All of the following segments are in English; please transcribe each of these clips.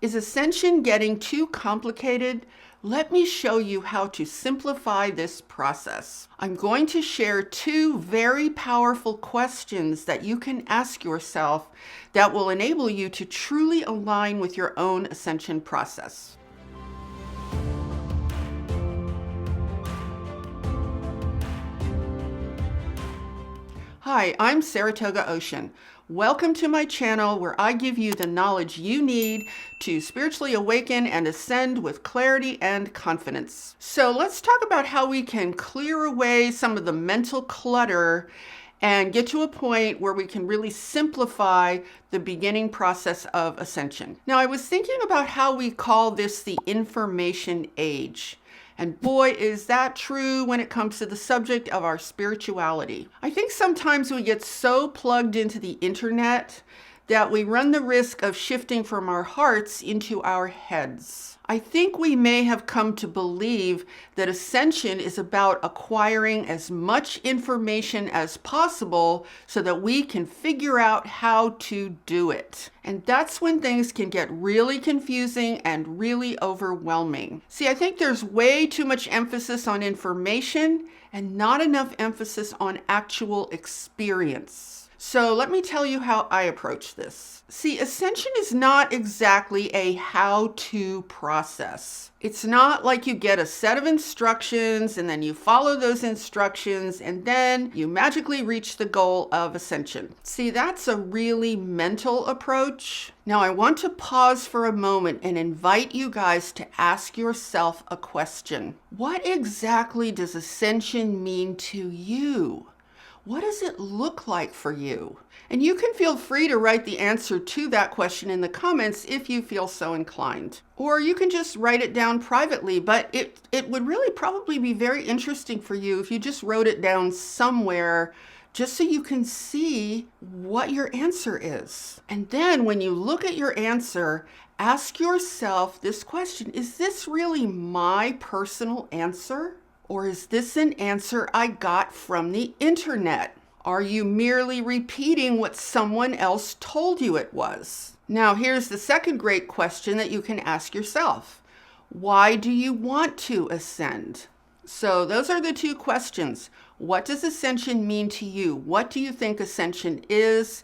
Is ascension getting too complicated? Let me show you how to simplify this process. I'm going to share 2 very powerful questions that you can ask yourself that will enable you to truly align with your own ascension process. Hi, I'm Saratoga Ocean. Welcome to my channel where I give you the knowledge you need to spiritually awaken and ascend with clarity and confidence. So let's talk about how we can clear away some of the mental clutter and get to a point where we can really simplify the beginning process of ascension. Now, I was thinking about how we call this the information age. And boy, is that true when it comes to the subject of our spirituality. I think sometimes we get so plugged into the internet that we run the risk of shifting from our hearts into our heads. I think we may have come to believe that ascension is about acquiring as much information as possible so that we can figure out how to do it. And that's when things can get really confusing and really overwhelming. See, I think there's way too much emphasis on information and not enough emphasis on actual experience. So let me tell you how I approach this. See, ascension is not exactly a how-to process. It's not like you get a set of instructions and then you follow those instructions and then you magically reach the goal of ascension. See, that's a really mental approach. Now, I want to pause for a moment and invite you guys to ask yourself a question. What exactly does ascension mean to you? What does it look like for you? And you can feel free to write the answer to that question in the comments if you feel so inclined. Or you can just write it down privately, but it would really probably be very interesting for you if you just wrote it down somewhere just so you can see what your answer is. And then when you look at your answer, ask yourself this question: is this really my personal answer? Or is this an answer I got from the internet? Are you merely repeating what someone else told you it was? Now, here's the second great question that you can ask yourself. Why do you want to ascend? So those are the 2 questions. What does ascension mean to you? What do you think ascension is?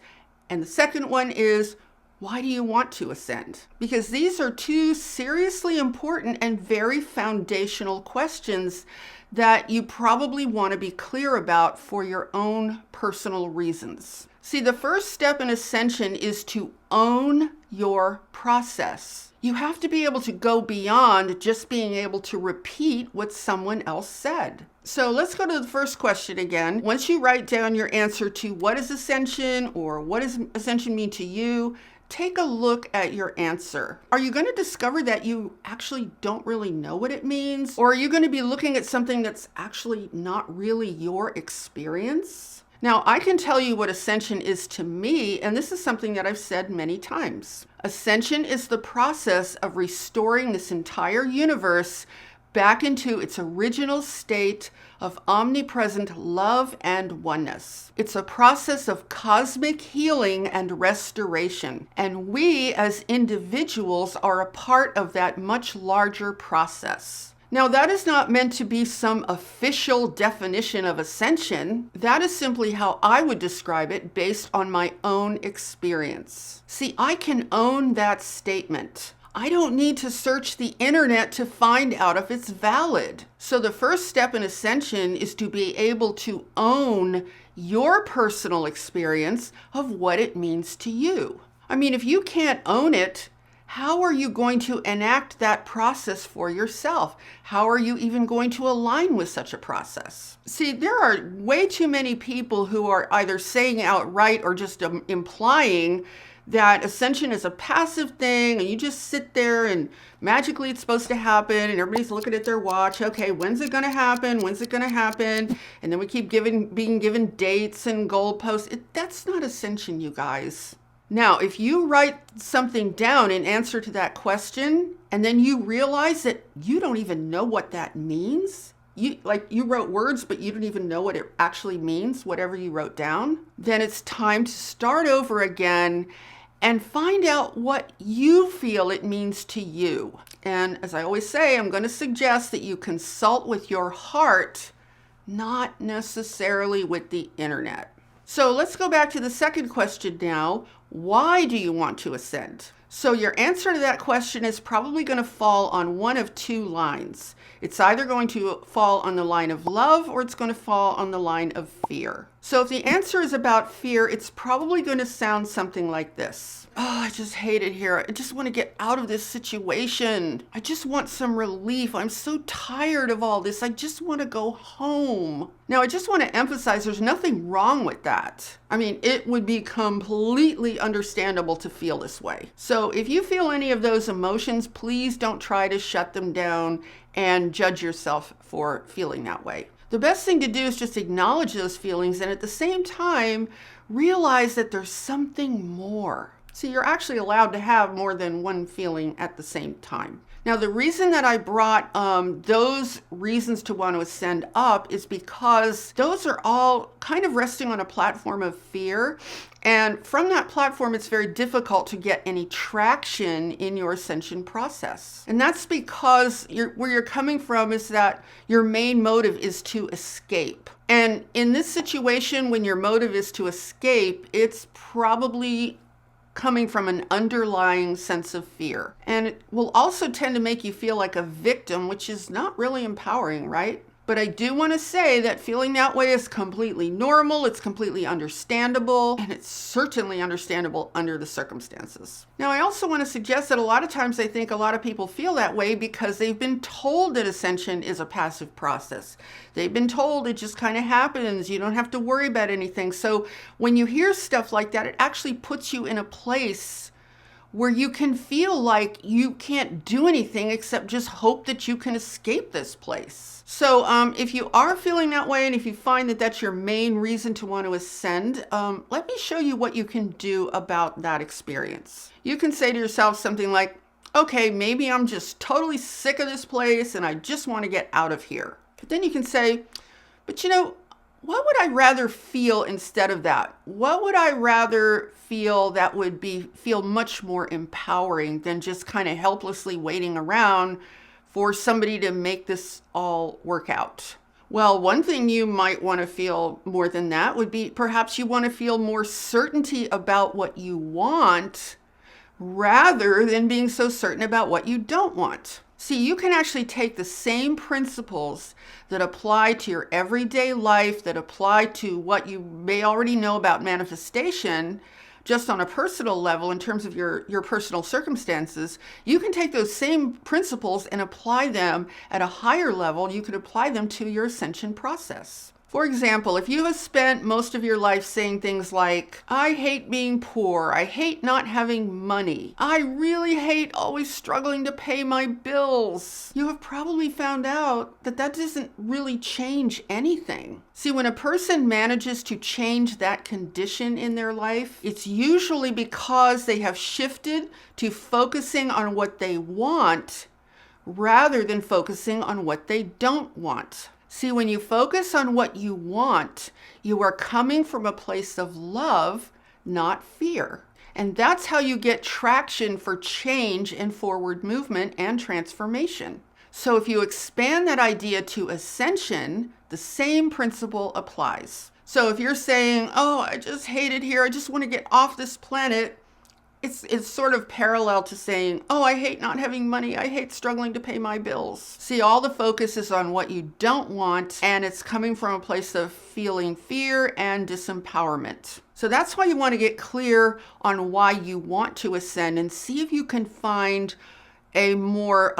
And the second one is, why do you want to ascend? Because these are 2 seriously important and very foundational questions that you probably want to be clear about for your own personal reasons. See, the first step in ascension is to own your process. You have to be able to go beyond just being able to repeat what someone else said. So let's go to the first question again. Once you write down your answer to what is ascension or what does ascension mean to you, take a look at your answer. Are you going to discover that you actually don't really know what it means? Or are you going to be looking at something that's actually not really your experience? Now, I can tell you what ascension is to me, and this is something that I've said many times. Ascension is the process of restoring this entire universe back into its original state of omnipresent love and oneness. It's a process of cosmic healing and restoration, and we as individuals are a part of that much larger process. Now, that is not meant to be some official definition of ascension. That is simply how I would describe it based on my own experience. See, I can own that statement. I don't need to search the internet to find out if it's valid. So the first step in ascension is to be able to own your personal experience of what it means to you. I mean, if you can't own it, how are you going to enact that process for yourself? How are you even going to align with such a process? See, there are way too many people who are either saying outright or just implying that ascension is a passive thing and you just sit there and magically it's supposed to happen and everybody's looking at their watch. Okay, when's it going to happen? When's it going to happen? And then we keep being given dates and goalposts. That's not ascension, you guys. Now, if you write something down in answer to that question and then you realize that you don't even know what that means, you wrote words, but you don't even know what it actually means, whatever you wrote down, then it's time to start over again and find out what you feel it means to you. And as I always say, I'm going to suggest that you consult with your heart, not necessarily with the internet. So let's go back to the second question now. Why do you want to ascend? So your answer to that question is probably going to fall on one of two lines. It's either going to fall on the line of love or it's going to fall on the line of fear. So if the answer is about fear, it's probably going to sound something like this. Oh, I just hate it here. I just want to get out of this situation. I just want some relief. I'm so tired of all this. I just want to go home. Now, I just want to emphasize there's nothing wrong with that. I mean, it would be completely understandable to feel this way. So if you feel any of those emotions, please don't try to shut them down and judge yourself for feeling that way. The best thing to do is just acknowledge those feelings and at the same time, realize that there's something more. See, you're actually allowed to have more than one feeling at the same time. Now, the reason that I brought those reasons to want to ascend up is because those are all kind of resting on a platform of fear. And from that platform, it's very difficult to get any traction in your ascension process. And that's because where you're coming from is that your main motive is to escape. And in this situation, when your motive is to escape, it's probably coming from an underlying sense of fear. And it will also tend to make you feel like a victim, which is not really empowering, right? But I do want to say that feeling that way is completely normal, it's completely understandable, and it's certainly understandable under the circumstances. Now, I also want to suggest that a lot of times I think a lot of people feel that way because they've been told that ascension is a passive process. They've been told it just kind of happens, you don't have to worry about anything. So when you hear stuff like that, it actually puts you in a place where you can feel like you can't do anything except just hope that you can escape this place. So if you are feeling that way and if you find that that's your main reason to want to ascend, let me show you what you can do about that experience. You can say to yourself something like, okay, maybe I'm just totally sick of this place and I just want to get out of here. But then you can say, but you know, what would I rather feel instead of that? What would I rather feel that would feel much more empowering than just kind of helplessly waiting around for somebody to make this all work out? Well, one thing you might want to feel more than that would be perhaps you want to feel more certainty about what you want rather than being so certain about what you don't want. See, you can actually take the same principles that apply to your everyday life, that apply to what you may already know about manifestation, just on a personal level in terms of your personal circumstances. You can take those same principles and apply them at a higher level. You could apply them to your ascension process. For example, if you have spent most of your life saying things like, I hate being poor, I hate not having money, I really hate always struggling to pay my bills, you have probably found out that that doesn't really change anything. See, when a person manages to change that condition in their life, it's usually because they have shifted to focusing on what they want rather than focusing on what they don't want. See, when you focus on what you want, you are coming from a place of love, not fear. And that's how you get traction for change and forward movement and transformation. So if you expand that idea to ascension, the same principle applies. So if you're saying, oh, I just hate it here, I just want to get off this planet, it's sort of parallel to saying, oh, I hate not having money. I hate struggling to pay my bills. See, all the focus is on what you don't want, and it's coming from a place of feeling fear and disempowerment. So that's why you want to get clear on why you want to ascend and see if you can find a more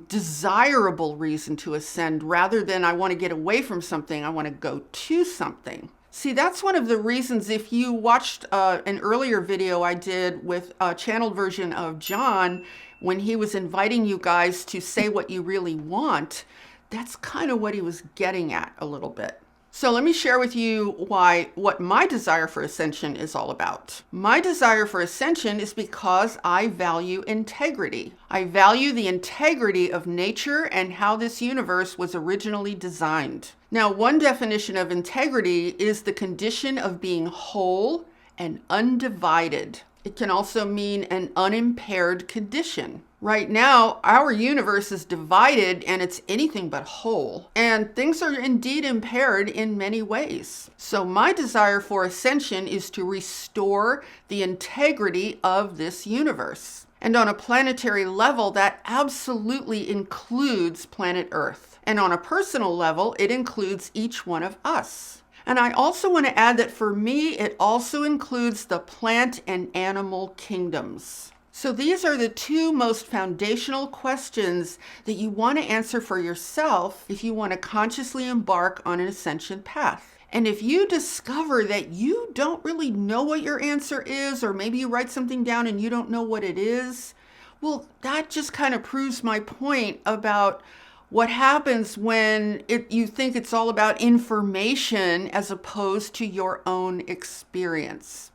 desirable reason to ascend rather than I want to get away from something, I want to go to something. See, that's one of the reasons, if you watched an earlier video I did with a channeled version of John, when he was inviting you guys to say what you really want, that's kind of what he was getting at a little bit. So let me share with you what my desire for ascension is all about. My desire for ascension is because I value integrity. I value the integrity of nature and how this universe was originally designed. Now, one definition of integrity is the condition of being whole and undivided. It can also mean an unimpaired condition. Right now, our universe is divided and it's anything but whole. And things are indeed impaired in many ways. So my desire for ascension is to restore the integrity of this universe. And on a planetary level, that absolutely includes planet Earth. And on a personal level, it includes each one of us. And I also want to add that for me, it also includes the plant and animal kingdoms. So these are the two most foundational questions that you want to answer for yourself if you want to consciously embark on an ascension path. And if you discover that you don't really know what your answer is, or maybe you write something down and you don't know what it is, well, that just kind of proves my point about what happens when you think it's all about information as opposed to your own experience.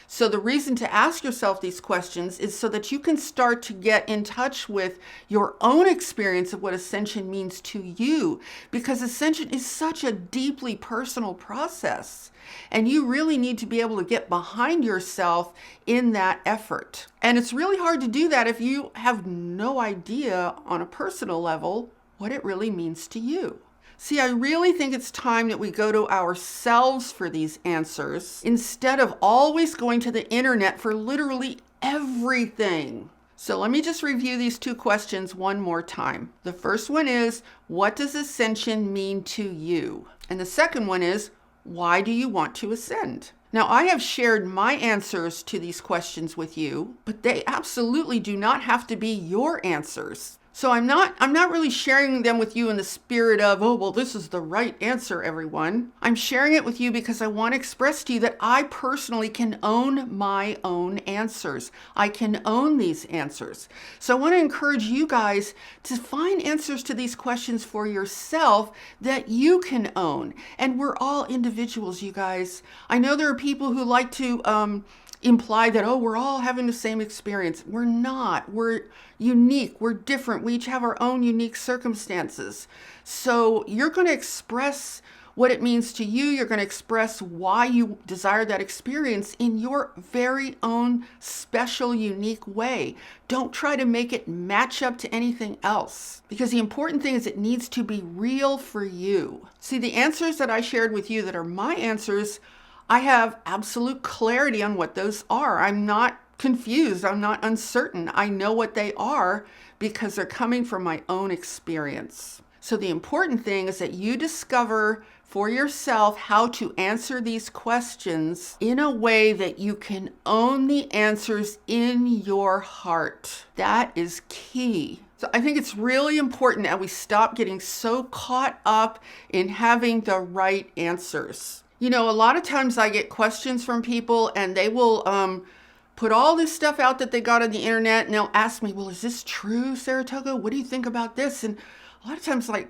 So the reason to ask yourself these questions is so that you can start to get in touch with your own experience of what ascension means to you, because ascension is such a deeply personal process. And you really need to be able to get behind yourself in that effort. And it's really hard to do that if you have no idea on a personal level what it really means to you. See, I really think it's time that we go to ourselves for these answers instead of always going to the internet for literally everything. So let me just review these two questions one more time. The first one is, what does ascension mean to you? And the second one is, why do you want to ascend? Now, I have shared my answers to these questions with you, but they absolutely do not have to be your answers. So I'm not really sharing them with you in the spirit of, oh, well, this is the right answer, everyone. I'm sharing it with you because I want to express to you that I personally can own my own answers. I can own these answers. So I want to encourage you guys to find answers to these questions for yourself that you can own. And we're all individuals, you guys. I know there are people who like to imply that, oh, we're all having the same experience. We're not. We're unique. We're different. We each have our own unique circumstances. So you're going to express what it means to you. You're going to express why you desire that experience in your very own special, unique way. Don't try to make it match up to anything else, because the important thing is it needs to be real for you. See, the answers that I shared with you that are my answers, I have absolute clarity on what those are. I'm not confused. I'm not uncertain. I know what they are because they're coming from my own experience. So the important thing is that you discover for yourself how to answer these questions in a way that you can own the answers in your heart. That is key. So I think it's really important that we stop getting so caught up in having the right answers. You know, a lot of times I get questions from people and they will put all this stuff out that they got on the internet and they'll ask me, well, is this true, Saratoga? What do you think about this? And a lot of times like,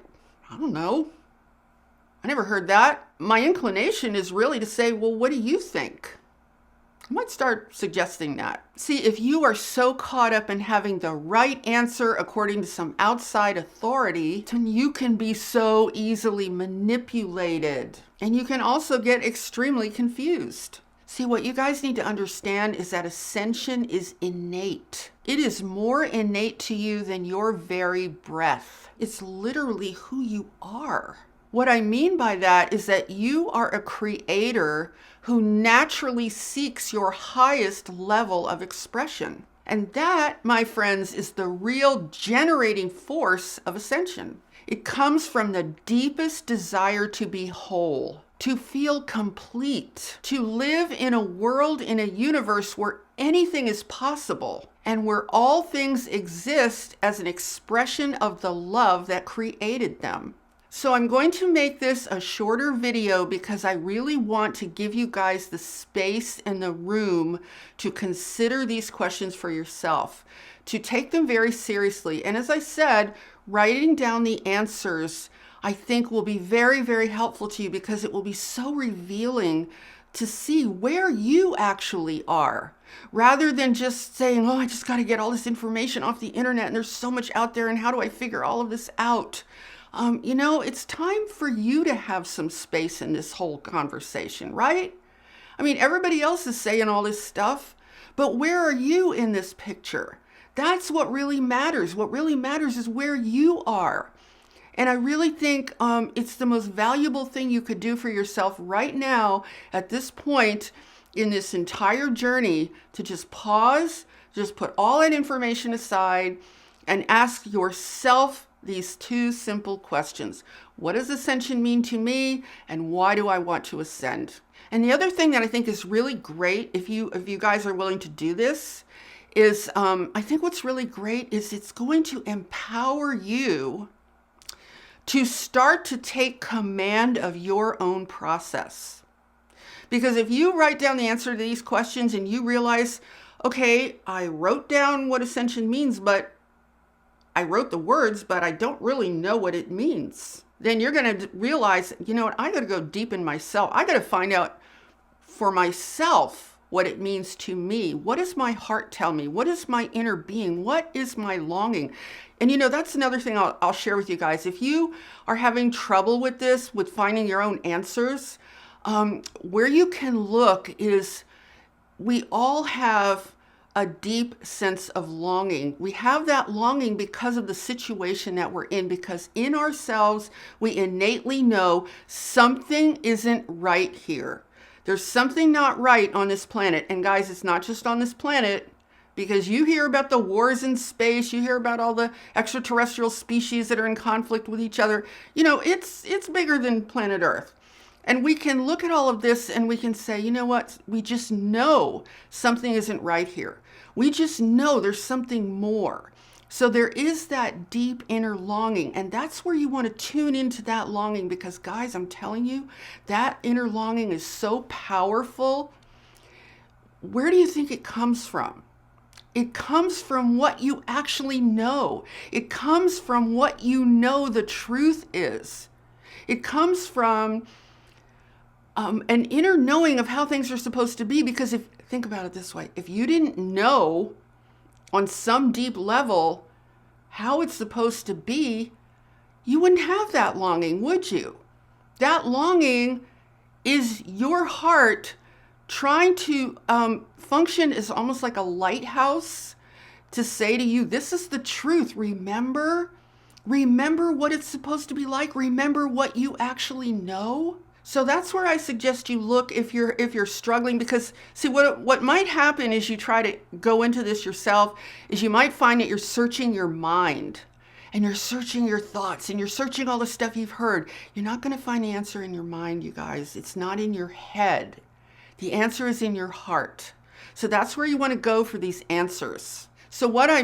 I don't know. I never heard that. My inclination is really to say, well, what do you think? I might start suggesting that. See, if you are so caught up in having the right answer according to some outside authority, then you can be so easily manipulated. And you can also get extremely confused. See, what you guys need to understand is that ascension is innate. It is more innate to you than your very breath. It's literally who you are. What I mean by that is that you are a creator who naturally seeks your highest level of expression. And that, my friends, is the real generating force of ascension. It comes from the deepest desire to be whole, to feel complete, to live in a world, in a universe where anything is possible and where all things exist as an expression of the love that created them. So I'm going to make this a shorter video because I really want to give you guys the space and the room to consider these questions for yourself, to take them very seriously. And as I said, writing down the answers, I think will be very, very helpful to you because it will be so revealing to see where you actually are, rather than just saying, oh, I just got to get all this information off the internet and there's so much out there and how do I figure all of this out? You know, it's time for you to have some space in this whole conversation, right? I mean, everybody else is saying all this stuff, But where are you in this picture? That's what really matters. What really matters is where you are. And I really think it's the most valuable thing you could do for yourself right now at this point in this entire journey, to just pause, just put all that information aside and ask yourself these two simple questions. What does ascension mean to me, and why do I want to ascend? And the other thing that I think is really great, if you guys are willing to do this, is I think what's really great is it's going to empower you to start to take command of your own process. Because if you write down the answer to these questions and you realize, okay, I wrote down what ascension means, but I wrote the words, but I don't really know what it means, then you're going to realize, you know what, I got to go deep in myself. I got to find out for myself what it means to me. What does my heart tell me? What is my inner being? What is my longing? And you know, that's another thing I'll share with you guys. If you are having trouble with this, with finding your own answers, where you can look is, we all have a deep sense of longing. We have that longing because of the situation that we're in, because in ourselves, we innately know something isn't right here. There's something not right on this planet. And guys, it's not just on this planet, because you hear about the wars in space, you hear about all the extraterrestrial species that are in conflict with each other. You know, it's bigger than planet Earth. And we can look at all of this and we can say, you know what? We just know something isn't right here. We just know there's something more. So there is that deep inner longing, and that's where you want to tune into that longing, because guys, I'm telling you, that inner longing is so powerful. Where do you think it comes from? It comes from what you actually know. It comes from what you know the truth is. It comes from an inner knowing of how things are supposed to be. Because think about it this way, if you didn't know on some deep level how it's supposed to be, you wouldn't have that longing, would you? That longing is your heart trying to function as almost like a lighthouse to say to you, this is the truth. Remember what it's supposed to be like. Remember what you actually know. So that's where I suggest you look if you're struggling, because see, what might happen is you try to go into this yourself, is you might find that you're searching your mind and you're searching your thoughts and you're searching all the stuff you've heard. You're not going to find the answer in your mind, you guys. It's not in your head. The answer is in your heart. So that's where you want to go for these answers. So my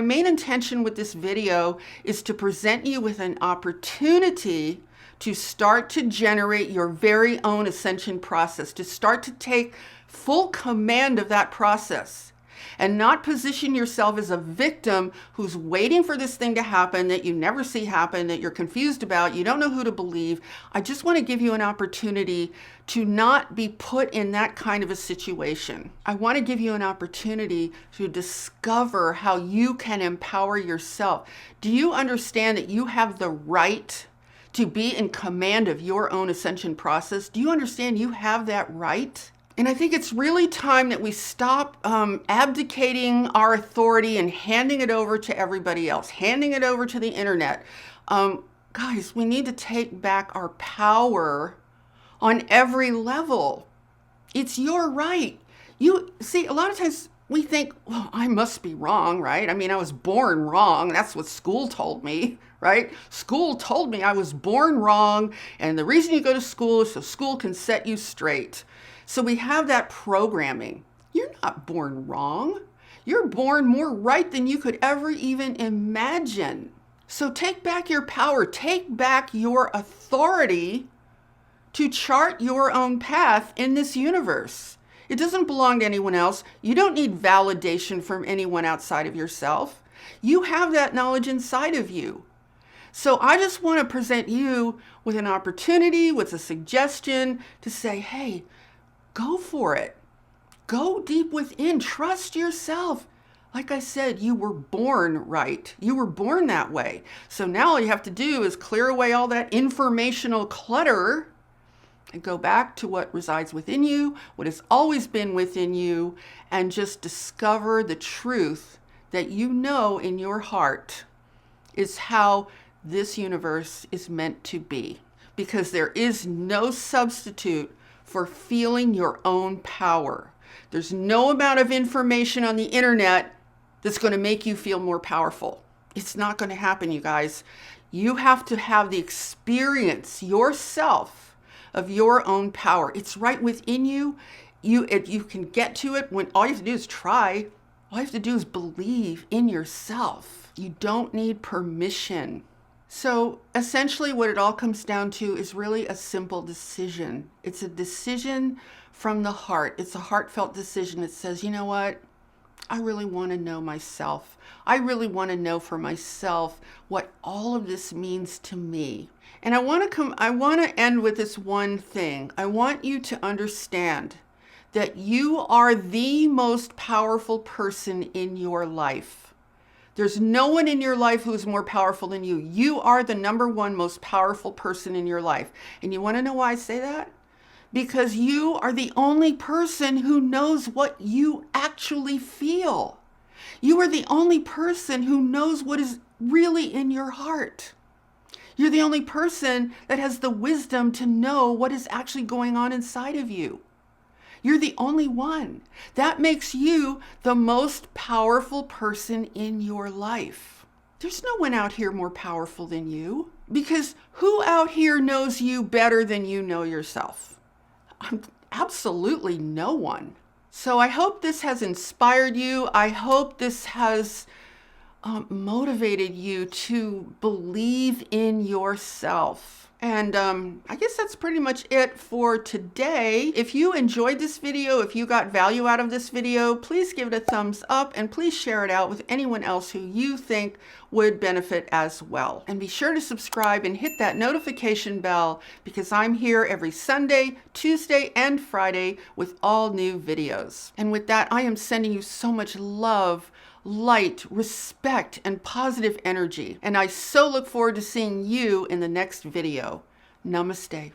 main intention with this video is to present you with an opportunity to start to generate your very own ascension process, to start to take full command of that process and not position yourself as a victim who's waiting for this thing to happen that you never see happen, that you're confused about, you don't know who to believe. I just want to give you an opportunity to not be put in that kind of a situation. I want to give you an opportunity to discover how you can empower yourself. Do you understand that you have the right to be in command of your own ascension process? Do you understand you have that right? And I think it's really time that we stop abdicating our authority and handing it over to everybody else, handing it over to the internet. Guys, we need to take back our power on every level. It's your right. You see, a lot of times we think, well, I must be wrong, right? I mean, I was born wrong. That's what school told me, right? School told me I was born wrong, and the reason you go to school is so school can set you straight. So we have that programming. You're not born wrong. You're born more right than you could ever even imagine. So take back your power. Take back your authority to chart your own path in this universe. It doesn't belong to anyone else. You don't need validation from anyone outside of yourself. You have that knowledge inside of you. So I just want to present you with an opportunity, with a suggestion to say, hey, go for it. Go deep within. Trust yourself. Like I said, you were born right. You were born that way. So now all you have to do is clear away all that informational clutter And go back to what resides within you, what has always been within you, and just discover the truth that you know in your heart is how this universe is meant to be. Because there is no substitute for feeling your own power. There's no amount of information on the internet that's going to make you feel more powerful. It's not going to happen, you guys. You have to have the experience yourself of your own power. It's right within you. You can get to it when all you have to do is try. All you have to do is believe in yourself. You don't need permission. So essentially what it all comes down to is really a simple decision. It's a decision from the heart. It's a heartfelt decision that says, you know what? I really want to know myself. I really want to know for myself what all of this means to me. And I want to end with this one thing. I want you to understand that you are the most powerful person in your life. There's no one in your life who is more powerful than you. You are the number one most powerful person in your life. And you want to know why I say that? Because you are the only person who knows what you actually feel. You are the only person who knows what is really in your heart. You're the only person that has the wisdom to know what is actually going on inside of you. You're the only one. That makes you the most powerful person in your life. There's no one out here more powerful than you, because who out here knows you better than you know yourself? Absolutely no one. So I hope this has inspired you. I hope this has motivated you to believe in yourself. And I guess that's pretty much it for today. If you enjoyed this video, if you got value out of this video, please give it a thumbs up and please share it out with anyone else who you think would benefit as well. And be sure to subscribe and hit that notification bell, because I'm here every Sunday, Tuesday, and Friday with all new videos. And with that, I am sending you so much love, light, respect, and positive energy. And I so look forward to seeing you in the next video. Namaste.